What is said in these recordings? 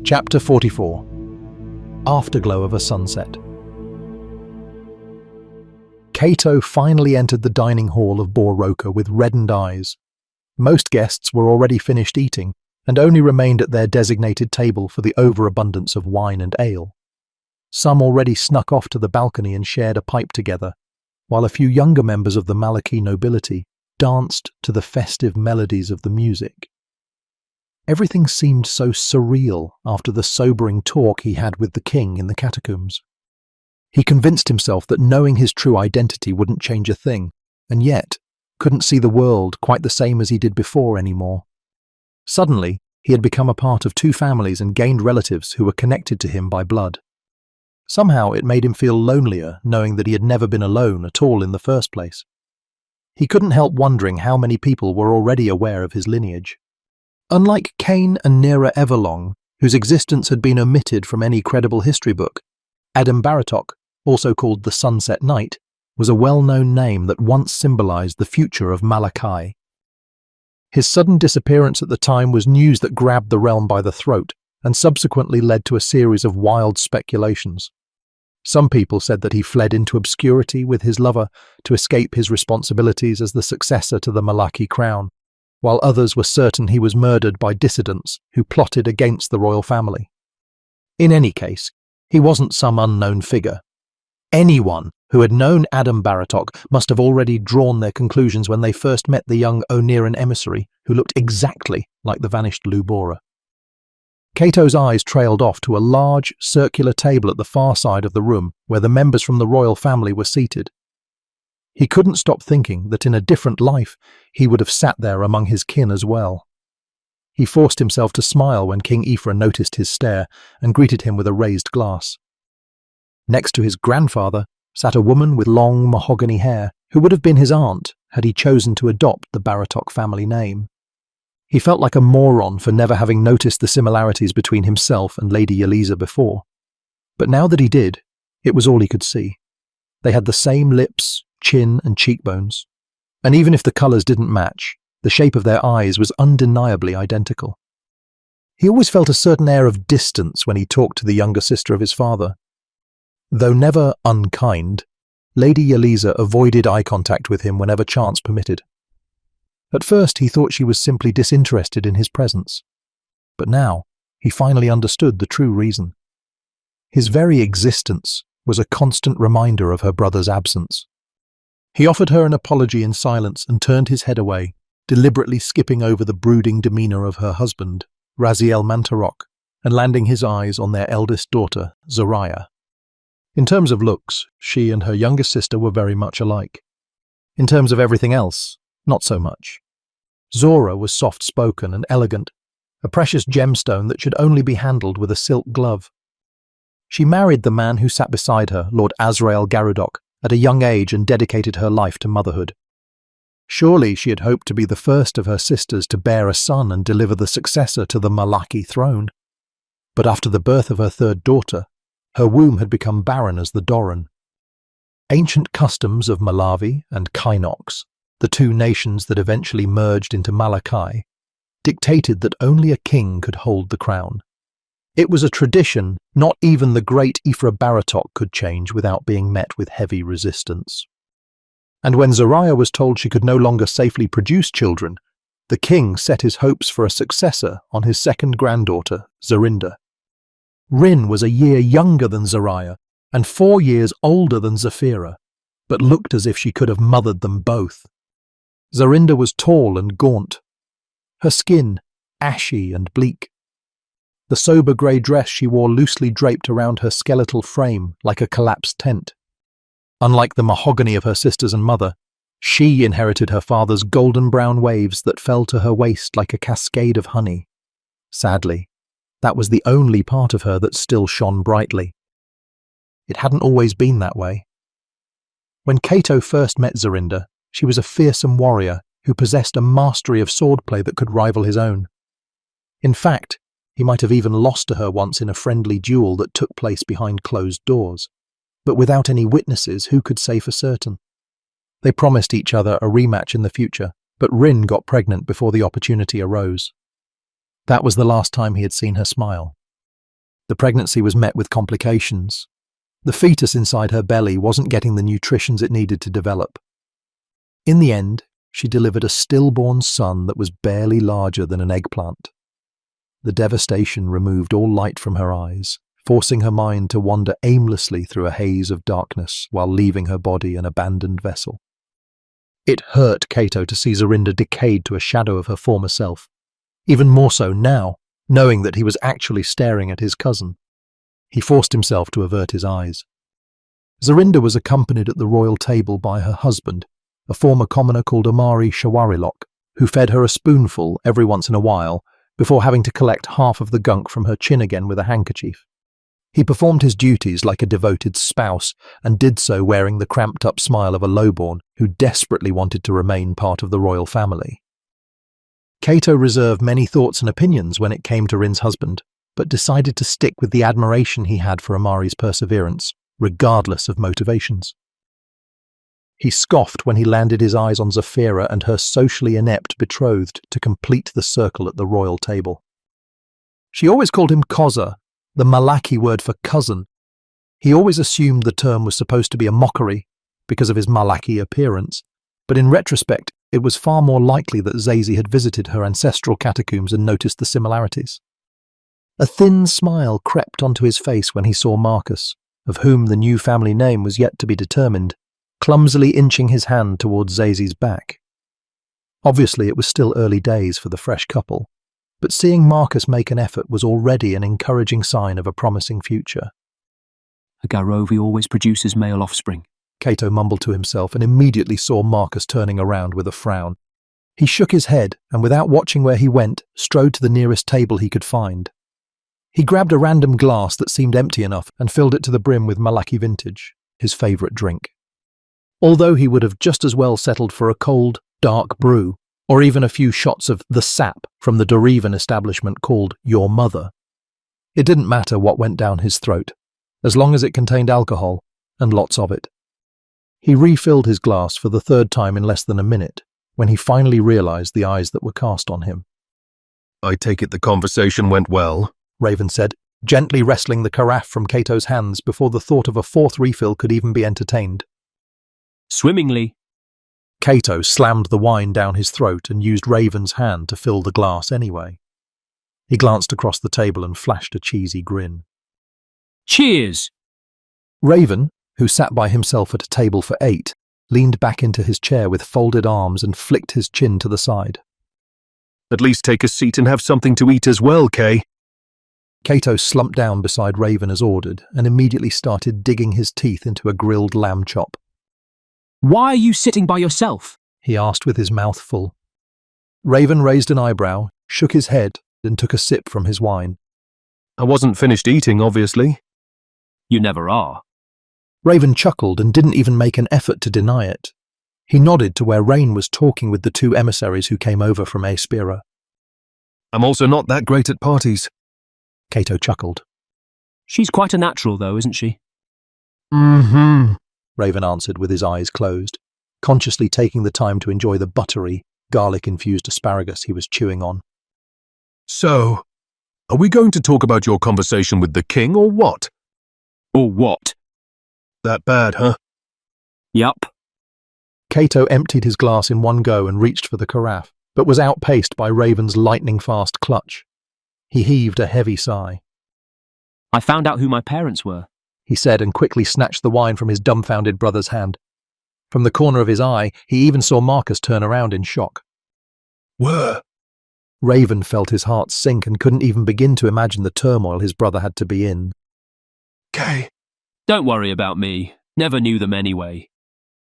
Chapter 44. Afterglow of a Sunset. Cato finally entered the dining hall of Borroka with reddened eyes. Most guests were already finished eating and only remained at their designated table for the overabundance of wine and ale. Some already snuck off to the balcony and shared a pipe together, while a few younger members of the Malaki nobility danced to the festive melodies of the music. Everything seemed so surreal after the sobering talk he had with the king in the catacombs. He convinced himself that knowing his true identity wouldn't change a thing, and yet couldn't see the world quite the same as he did before anymore. Suddenly, he had become a part of two families and gained relatives who were connected to him by blood. Somehow it made him feel lonelier knowing that he had never been alone at all in the first place. He couldn't help wondering how many people were already aware of his lineage. Unlike Cain and Nera Everlong, whose existence had been omitted from any credible history book, Adam Baratok, also called the Sunset Knight, was a well-known name that once symbolized the future of Malachi. His sudden disappearance at the time was news that grabbed the realm by the throat and subsequently led to a series of wild speculations. Some people said that he fled into obscurity with his lover to escape his responsibilities as the successor to the Malaki crown, while others were certain he was murdered by dissidents who plotted against the royal family. In any case, he wasn't some unknown figure. Anyone who had known Adam Baratok must have already drawn their conclusions when they first met the young Oneran emissary who looked exactly like the vanished Lubora. Cato's eyes trailed off to a large, circular table at the far side of the room where the members from the royal family were seated. He couldn't stop thinking that in a different life he would have sat there among his kin as well. He forced himself to smile when King Ephra noticed his stare and greeted him with a raised glass. Next to his grandfather sat a woman with long mahogany hair who would have been his aunt had he chosen to adopt the Baratok family name. He felt like a moron for never having noticed the similarities between himself and Lady Yaliza before. But now that he did, it was all he could see. They had the same lips, chin and cheekbones, and even if the colours didn't match, the shape of their eyes was undeniably identical. He always felt a certain air of distance when he talked to the younger sister of his father. Though never unkind, Lady Yaliza avoided eye contact with him whenever chance permitted. At first he thought she was simply disinterested in his presence, but now he finally understood the true reason. His very existence was a constant reminder of her brother's absence. He offered her an apology in silence and turned his head away, deliberately skipping over the brooding demeanour of her husband, Raziel Mantarok, and landing his eyes on their eldest daughter, Zoraya. In terms of looks, she and her younger sister were very much alike. In terms of everything else, not so much. Zora was soft-spoken and elegant, a precious gemstone that should only be handled with a silk glove. She married the man who sat beside her, Lord Azrael Garudok, at a young age and dedicated her life to motherhood. Surely she had hoped to be the first of her sisters to bear a son and deliver the successor to the Malaki throne. But after the birth of her third daughter, her womb had become barren as the Doran. Ancient customs of Malawi and Kynox, the two nations that eventually merged into Malachi, dictated that only a king could hold the crown. It was a tradition not even the great Ephra Baratok could change without being met with heavy resistance. And when Zoraya was told she could no longer safely produce children, the king set his hopes for a successor on his second granddaughter, Zorinda. Rin was a year younger than Zoraya and 4 years older than Zafira, but looked as if she could have mothered them both. Zorinda was tall and gaunt, her skin ashy and bleak. The sober grey dress she wore loosely draped around her skeletal frame like a collapsed tent. Unlike the mahogany of her sisters and mother, she inherited her father's golden brown waves that fell to her waist like a cascade of honey. Sadly, that was the only part of her that still shone brightly. It hadn't always been that way. When Cato first met Zorinda, she was a fearsome warrior who possessed a mastery of swordplay that could rival his own. In fact, he might have even lost to her once in a friendly duel that took place behind closed doors. But without any witnesses, who could say for certain? They promised each other a rematch in the future, but Rin got pregnant before the opportunity arose. That was the last time he had seen her smile. The pregnancy was met with complications. The fetus inside her belly wasn't getting the nutritions it needed to develop. In the end, she delivered a stillborn son that was barely larger than an eggplant. The devastation removed all light from her eyes, forcing her mind to wander aimlessly through a haze of darkness while leaving her body an abandoned vessel. It hurt Cato to see Zorinda decayed to a shadow of her former self, even more so now, knowing that he was actually staring at his cousin. He forced himself to avert his eyes. Zorinda was accompanied at the royal table by her husband, a former commoner called Amari Shawarilok, who fed her a spoonful every once in a while before having to collect half of the gunk from her chin again with a handkerchief. He performed his duties like a devoted spouse, and did so wearing the cramped-up smile of a lowborn who desperately wanted to remain part of the royal family. Cato reserved many thoughts and opinions when it came to Rin's husband, but decided to stick with the admiration he had for Amari's perseverance, regardless of motivations. He scoffed when he landed his eyes on Zafira and her socially inept betrothed to complete the circle at the royal table. She always called him Koza, the Malaki word for cousin. He always assumed the term was supposed to be a mockery because of his Malaki appearance, but in retrospect, it was far more likely that Zazie had visited her ancestral catacombs and noticed the similarities. A thin smile crept onto his face when he saw Marcus, of whom the new family name was yet to be determined, clumsily inching his hand towards Zazie's back. Obviously, it was still early days for the fresh couple, but seeing Marcus make an effort was already an encouraging sign of a promising future. A Garovi always produces male offspring, Cato mumbled to himself and immediately saw Marcus turning around with a frown. He shook his head and, without watching where he went, strode to the nearest table he could find. He grabbed a random glass that seemed empty enough and filled it to the brim with Malaki Vintage, his favourite drink. Although he would have just as well settled for a cold, dark brew, or even a few shots of the sap from the Dorevan establishment called Your Mother. It didn't matter what went down his throat, as long as it contained alcohol, and lots of it. He refilled his glass for the third time in less than a minute, when he finally realized the eyes that were cast on him. "I take it the conversation went well," Raven said, gently wresting the carafe from Cato's hands before the thought of a fourth refill could even be entertained. Swimmingly. Cato slammed the wine down his throat and used Raven's hand to fill the glass anyway. He glanced across the table and flashed a cheesy grin. Cheers! Raven, who sat by himself at a table for 8, leaned back into his chair with folded arms and flicked his chin to the side. "At least take a seat and have something to eat as well, Kay." Cato slumped down beside Raven as ordered and immediately started digging his teeth into a grilled lamb chop. Why are you sitting by yourself? He asked with his mouth full. Raven raised an eyebrow, shook his head, and took a sip from his wine. "I wasn't finished eating, obviously." You never are. Raven chuckled and didn't even make an effort to deny it. He nodded to where Rain was talking with the 2 emissaries who came over from Aespira. "I'm also not that great at parties." Cato chuckled. She's quite a natural, though, isn't she? "Mm-hmm," Raven answered with his eyes closed, consciously taking the time to enjoy the buttery, garlic-infused asparagus he was chewing on. "So, are we going to talk about your conversation with the king or what?" Or what? "That bad, huh?" Yup. Cato emptied his glass in one go and reached for the carafe, but was outpaced by Raven's lightning-fast clutch. He heaved a heavy sigh. I found out who my parents were, he said, and quickly snatched the wine from his dumbfounded brother's hand. From the corner of his eye, he even saw Marcus turn around in shock. "Were?" Raven felt his heart sink and couldn't even begin to imagine the turmoil his brother had to be in. "Kay." Don't worry about me. Never knew them anyway.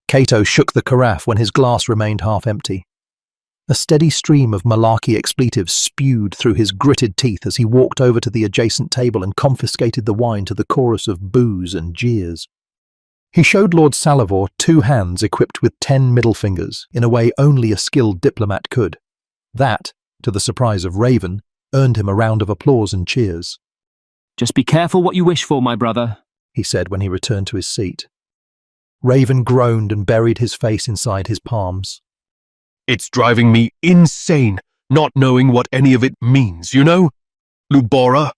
Cato shook the carafe when his glass remained half empty. A steady stream of Malaki expletives spewed through his gritted teeth as he walked over to the adjacent table and confiscated the wine to the chorus of boos and jeers. He showed Lord Salivor 2 hands equipped with 10 middle fingers, in a way only a skilled diplomat could. That, to the surprise of Raven, earned him a round of applause and cheers. Just be careful what you wish for, my brother, he said when he returned to his seat. Raven groaned and buried his face inside his palms. "It's driving me insane, not knowing what any of it means, you know? Lubora."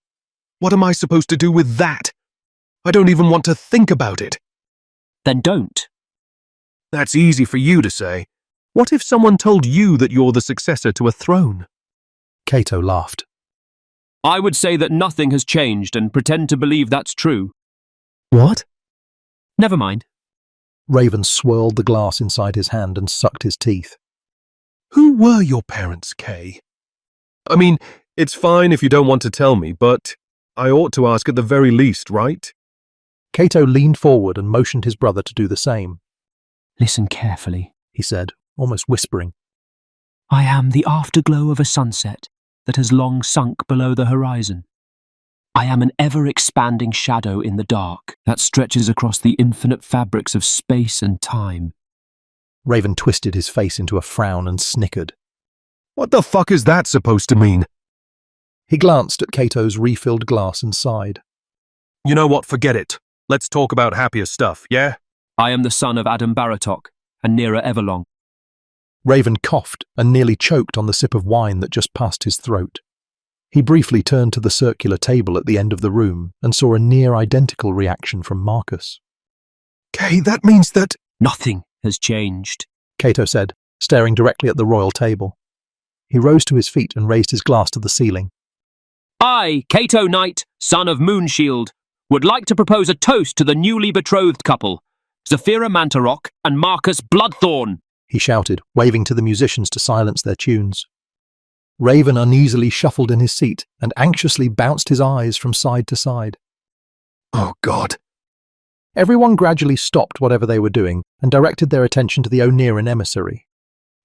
What am I supposed to do with that? I don't even want to think about it. Then don't. That's easy for you to say. What if someone told you that you're the successor to a throne? Cato laughed. I would say that nothing has changed and pretend to believe that's true. What? Never mind. Raven swirled the glass inside his hand and sucked his teeth. Who were your parents, Kay? I mean, it's fine if you don't want to tell me, but I ought to ask at the very least, right? Cato leaned forward and motioned his brother to do the same. Listen carefully, He said, almost whispering. I am the afterglow of a sunset that has long sunk below the horizon. I am an ever-expanding shadow in the dark that stretches across the infinite fabrics of space and time. Raven twisted his face into a frown and snickered. What the fuck is that supposed to mean? He glanced at Cato's refilled glass and sighed. You know what, forget it. Let's talk about happier stuff, yeah? I am the son of Adam Baratok and Nera Everlong. Raven coughed and nearly choked on the sip of wine that just passed his throat. He briefly turned to the circular table at the end of the room and saw a near-identical reaction from Marcus. Kay, that means that… Nothing has changed. Cato said, staring directly at the royal table. He rose to his feet and raised his glass to the ceiling. I, Cato Knight, son of Moonshield, would like to propose a toast to the newly betrothed couple, Zephyra Mantarok and Marcus Bloodthorn, he shouted, waving to the musicians to silence their tunes. Raven uneasily shuffled in his seat and anxiously bounced his eyes from side to side. Oh, God. Everyone gradually stopped whatever they were doing and directed their attention to the Oneran emissary.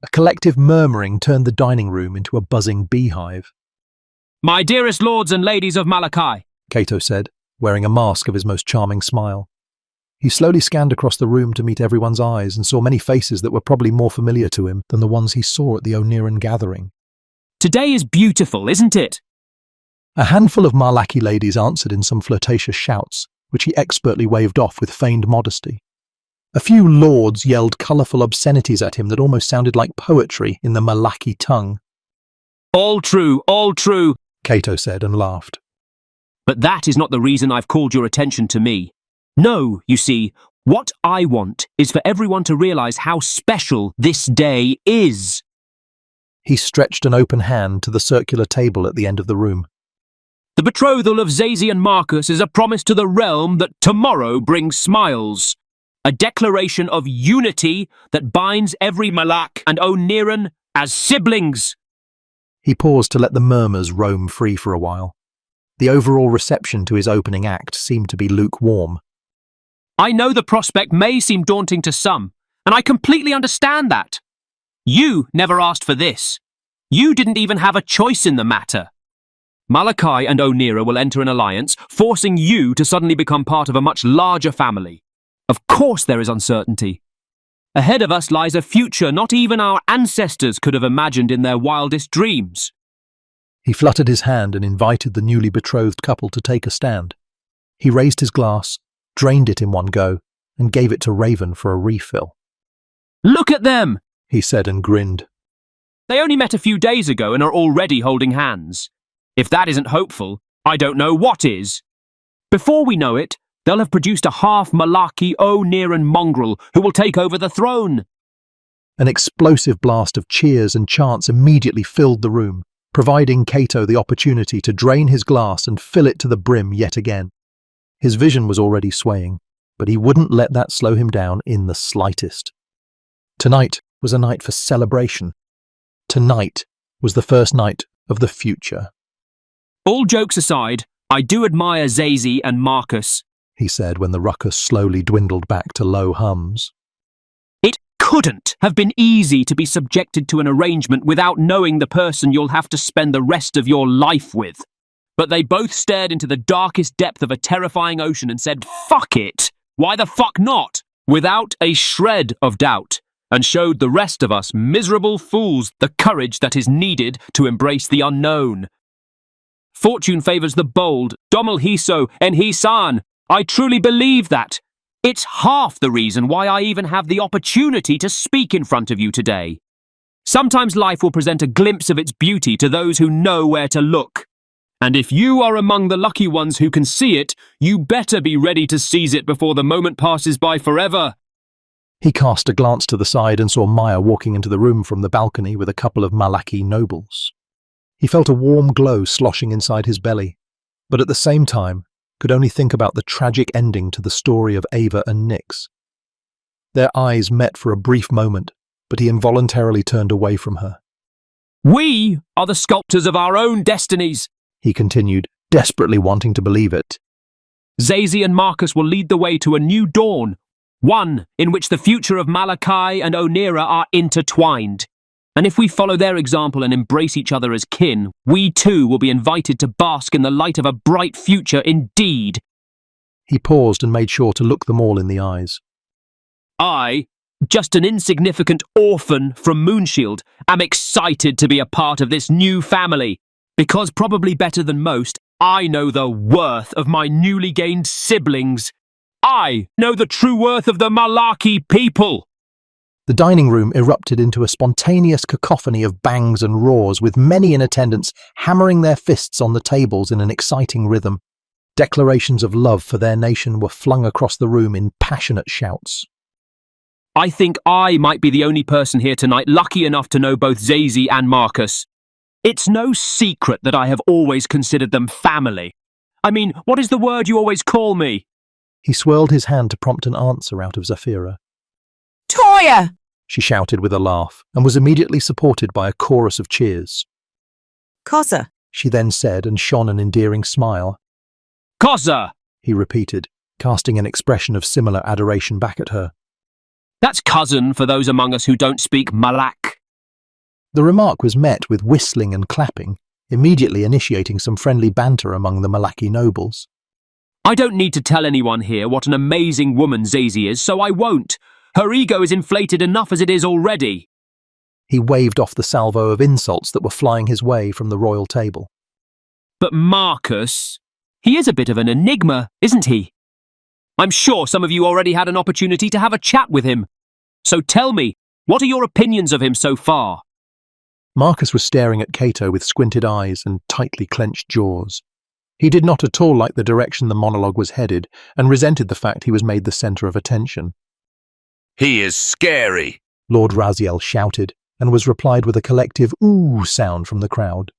A collective murmuring turned the dining room into a buzzing beehive. My dearest lords and ladies of Malachi, Cato said, wearing a mask of his most charming smile. He slowly scanned across the room to meet everyone's eyes and saw many faces that were probably more familiar to him than the ones he saw at the Oneran gathering. Today is beautiful, isn't it? A handful of Malaki ladies answered in some flirtatious shouts, which he expertly waved off with feigned modesty. A few lords yelled colourful obscenities at him that almost sounded like poetry in the Malaki tongue. All true, Cato said and laughed. But that is not the reason I've called your attention to me. No, you see, what I want is for everyone to realise how special this day is. He stretched an open hand to the circular table at the end of the room. The betrothal of Zazie and Marcus is a promise to the realm that tomorrow brings smiles. A declaration of unity that binds every Malak and Oneran as siblings. He paused to let the murmurs roam free for a while. The overall reception to his opening act seemed to be lukewarm. I know the prospect may seem daunting to some, and I completely understand that. You never asked for this. You didn't even have a choice in the matter. Malachi and Onera will enter an alliance, forcing you to suddenly become part of a much larger family. Of course there is uncertainty. Ahead of us lies a future not even our ancestors could have imagined in their wildest dreams. He fluttered his hand and invited the newly betrothed couple to take a stand. He raised his glass, drained it in one go, and gave it to Raven for a refill. Look at them, he said and grinned. They only met a few days ago and are already holding hands. If that isn't hopeful, I don't know what is. Before we know it, they'll have produced a half-Malaki Oneran mongrel who will take over the throne. An explosive blast of cheers and chants immediately filled the room, providing Cato the opportunity to drain his glass and fill it to the brim yet again. His vision was already swaying, but he wouldn't let that slow him down in the slightest. Tonight was a night for celebration. Tonight was the first night of the future. All jokes aside, I do admire Zazie and Marcus, he said when the ruckus slowly dwindled back to low hums. It couldn't have been easy to be subjected to an arrangement without knowing the person you'll have to spend the rest of your life with. But they both stared into the darkest depth of a terrifying ocean and said, "Fuck it! Why the fuck not?" without a shred of doubt, and showed the rest of us miserable fools the courage that is needed to embrace the unknown. Fortune favours the bold, Domel Hiso and Hisan. I truly believe that. It's half the reason why I even have the opportunity to speak in front of you today. Sometimes life will present a glimpse of its beauty to those who know where to look. And if you are among the lucky ones who can see it, you better be ready to seize it before the moment passes by forever. He cast a glance to the side and saw Maya walking into the room from the balcony with a couple of Malaki nobles. He felt a warm glow sloshing inside his belly, but at the same time could only think about the tragic ending to the story of Ava and Nyx. Their eyes met for a brief moment, but he involuntarily turned away from her. We are the sculptors of our own destinies, He continued, desperately wanting to believe it. Zazie and Marcus will lead the way to a new dawn, one in which the future of Malachi and Onera are intertwined. And if we follow their example and embrace each other as kin, we too will be invited to bask in the light of a bright future indeed. He paused and made sure to look them all in the eyes. I, just an insignificant orphan from Moonshield, am excited to be a part of this new family, because probably better than most, I know the worth of my newly gained siblings. I know the true worth of the Malaki people. The dining room erupted into a spontaneous cacophony of bangs and roars, with many in attendance hammering their fists on the tables in an exciting rhythm. Declarations of love for their nation were flung across the room in passionate shouts. I think I might be the only person here tonight lucky enough to know both Zazie and Marcus. It's no secret that I have always considered them family. I mean, what is the word you always call me? He swirled his hand to prompt an answer out of Zafira. Toya! She shouted with a laugh, and was immediately supported by a chorus of cheers. Kosa! She then said, and shone an endearing smile. Kosa! He repeated, casting an expression of similar adoration back at her. That's cousin for those among us who don't speak Malak. The remark was met with whistling and clapping, immediately initiating some friendly banter among the Malaki nobles. I don't need to tell anyone here what an amazing woman Zazie is, so I won't. Her ego is inflated enough as it is already. He waved off the salvo of insults that were flying his way from the royal table. But Marcus, he is a bit of an enigma, isn't he? I'm sure some of you already had an opportunity to have a chat with him. So tell me, what are your opinions of him so far? Marcus was staring at Cato with squinted eyes and tightly clenched jaws. He did not at all like the direction the monologue was headed, and resented the fact he was made the centre of attention. He is scary, Lord Raziel shouted, and was replied with a collective ooh sound from the crowd.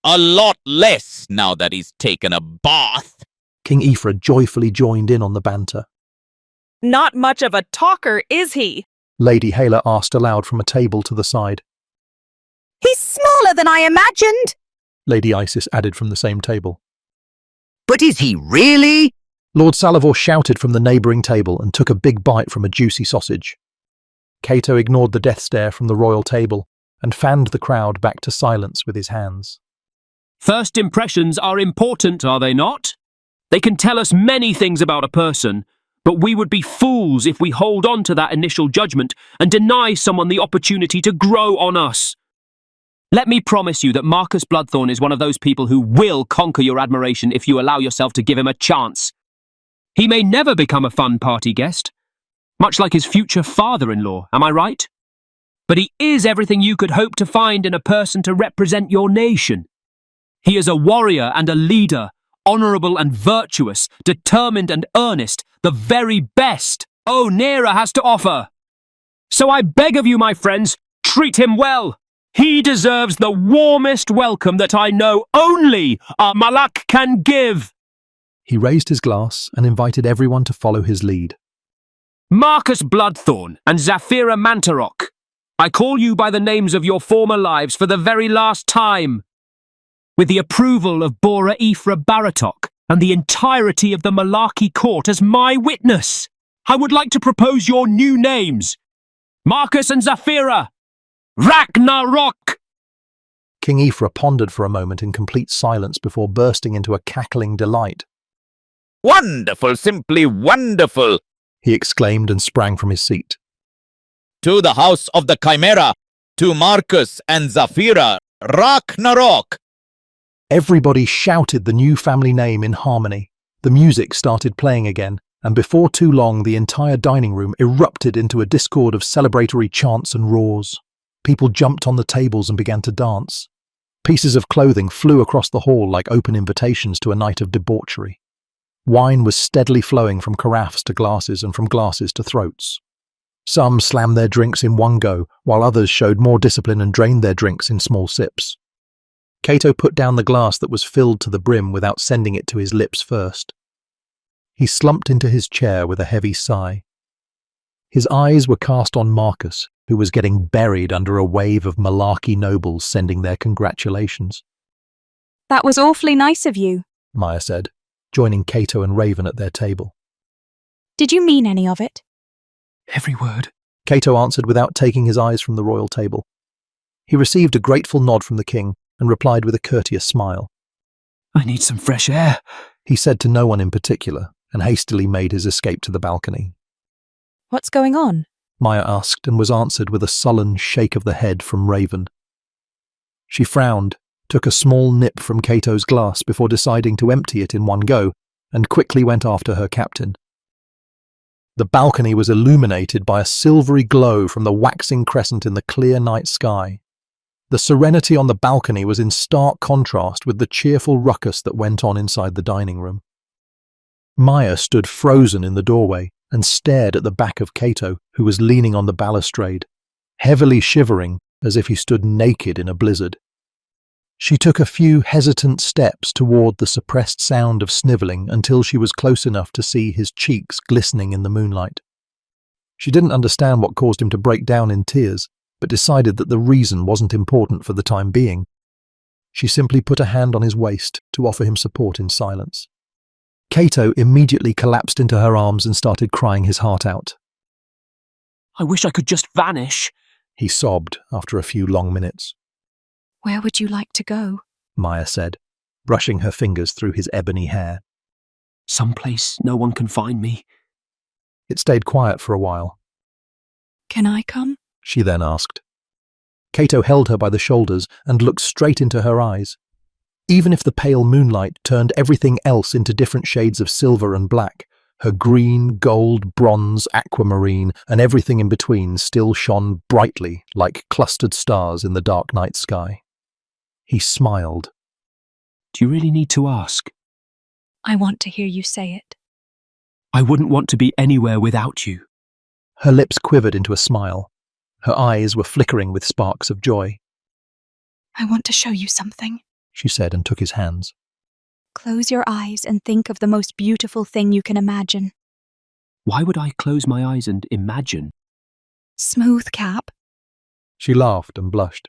a lot less now that he's taken a bath. King Aethra joyfully joined in on the banter. Not much of a talker, is he? Lady Hala asked aloud from a table to the side. He's smaller than I imagined! Lady Isis added from the same table. But is he really? Lord Salavor shouted from the neighbouring table and took a big bite from a juicy sausage. Cato ignored the death stare from the royal table and fanned the crowd back to silence with his hands. First impressions are important, are they not? They can tell us many things about a person, but we would be fools if we hold on to that initial judgment and deny someone the opportunity to grow on us. Let me promise you that Marcus Bloodthorn is one of those people who will conquer your admiration if you allow yourself to give him a chance. He may never become a fun party guest, much like his future father-in-law, am I right? But he is everything you could hope to find in a person to represent your nation. He is a warrior and a leader, honourable and virtuous, determined and earnest, the very best Onera has to offer. So I beg of you, my friends, treat him well. He deserves the warmest welcome that I know only a Malak can give. He raised his glass and invited everyone to follow his lead. Marcus Bloodthorn and Zafira Mantarok, I call you by the names of your former lives for the very last time. With the approval of Bora Aethra Baratok and the entirety of the Malaki court as my witness, I would like to propose your new names. Marcus and Zafira. Ragnarok! King Aethra pondered for a moment in complete silence before bursting into a cackling delight. Wonderful, simply wonderful. He exclaimed and sprang from his seat. To the house of the Chimera, to Marcus and Zafira, Ragnarok. Everybody shouted the new family name in harmony. The music started playing again, and before too long the entire dining room erupted into a discord of celebratory chants and roars. People jumped on the tables and began to dance. Pieces of clothing flew across the hall like open invitations to a night of debauchery. Wine was steadily flowing from carafes to glasses and from glasses to throats. Some slammed their drinks in one go, while others showed more discipline and drained their drinks in small sips. Cato put down the glass that was filled to the brim without sending it to his lips first. He slumped into his chair with a heavy sigh. His eyes were cast on Marcus, who was getting buried under a wave of Malarkey nobles sending their congratulations. That was awfully nice of you. Maya said, joining Cato and Raven at their table. Did you mean any of it? Every word. Cato answered without taking his eyes from the royal table. He received a grateful nod from the king and replied with a courteous smile. I need some fresh air. He said to no one in particular and hastily made his escape to the balcony. What's going on? Maya asked and was answered with a sullen shake of the head from Raven. She frowned, took a small nip from Cato's glass before deciding to empty it in one go, and quickly went after her captain. The balcony was illuminated by a silvery glow from the waxing crescent in the clear night sky. The serenity on the balcony was in stark contrast with the cheerful ruckus that went on inside the dining room. Maya stood frozen in the doorway and stared at the back of Cato, who was leaning on the balustrade, heavily shivering as if he stood naked in a blizzard. She took a few hesitant steps toward the suppressed sound of snivelling until she was close enough to see his cheeks glistening in the moonlight. She didn't understand what caused him to break down in tears, but decided that the reason wasn't important for the time being. She simply put a hand on his waist to offer him support in silence. Cato immediately collapsed into her arms and started crying his heart out. I wish I could just vanish. He sobbed after a few long minutes. Where would you like to go? Maya said, brushing her fingers through his ebony hair. Someplace no one can find me. It stayed quiet for a while. Can I come? She then asked. Cato held her by the shoulders and looked straight into her eyes. Even if the pale moonlight turned everything else into different shades of silver and black, her green, gold, bronze, aquamarine, and everything in between still shone brightly like clustered stars in the dark night sky. He smiled. Do you really need to ask? I want to hear you say it. I wouldn't want to be anywhere without you. Her lips quivered into a smile. Her eyes were flickering with sparks of joy. I want to show you something, she said and took his hands. Close your eyes and think of the most beautiful thing you can imagine. Why would I close my eyes and imagine? Smooth cap. She laughed and blushed.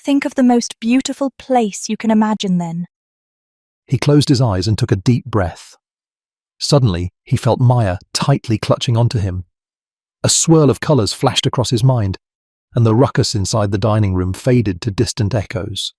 Think of the most beautiful place you can imagine then. He closed his eyes and took a deep breath. Suddenly, he felt Maya tightly clutching onto him. A swirl of colours flashed across his mind, and the ruckus inside the dining room faded to distant echoes.